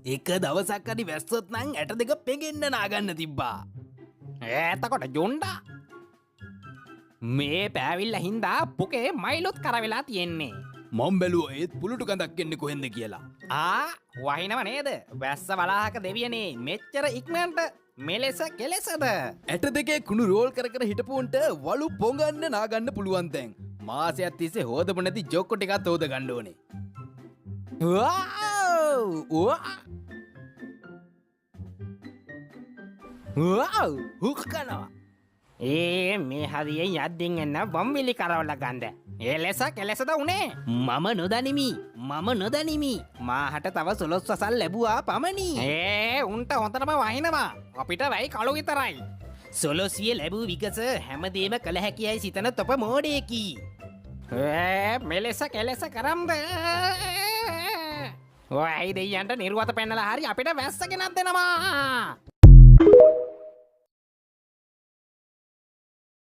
එක දවසක් හරි වැස්සොත් නම් ඇට දෙක පෙගෙන්න නාගන්න තිබ්බා. එතකොට ජොන්ඩා මේ පෑවිල්ල හින්දා පුකේ මයිලොත් කරවෙලා තියෙන්නේ. මම බැලුවා ඒත් පුලුටු කඳක් එන්නේ කොහෙන්ද කියලා. වහිනව නේද? වැස්ස වලාහක දෙවියනේ මෙච්චර ඉක්මනට මෙලෙස කෙලෙසද? ඇට දෙකේ කුණු රෝල් කර කර හිටපුන්ට වලු පොඟන්න නාගන්න පුළුවන් දැන්. මාසයක් තිස්සේ හොදපු නැති ජොක්කො ටිකත් හොද ගන්න ඕනේ. හුක්කනවා. මේ හරියෙන් යද්දින් එන්න බම්විලි කරවල ගන්ද. ඒ ලෙස කෙලෙසද උනේ? මම නොදනිමි. මාහට තව සොලොස් වසල් ලැබුවා පමණි. උන්ට හොඳටම වහිනවා. අපිට වැයි කළු විතරයි. සොලොසිය ලැබූ විගස හැමදේම කළ හැකියයි සිතන තොප මෝඩයකි. මෙලෙස කෙලෙස කරම්ද? ඔය ඇයි දෙයයන්ට නිර්වත පෙන්නලා හරි අපිට වැස්සගෙනත් දෙනවා.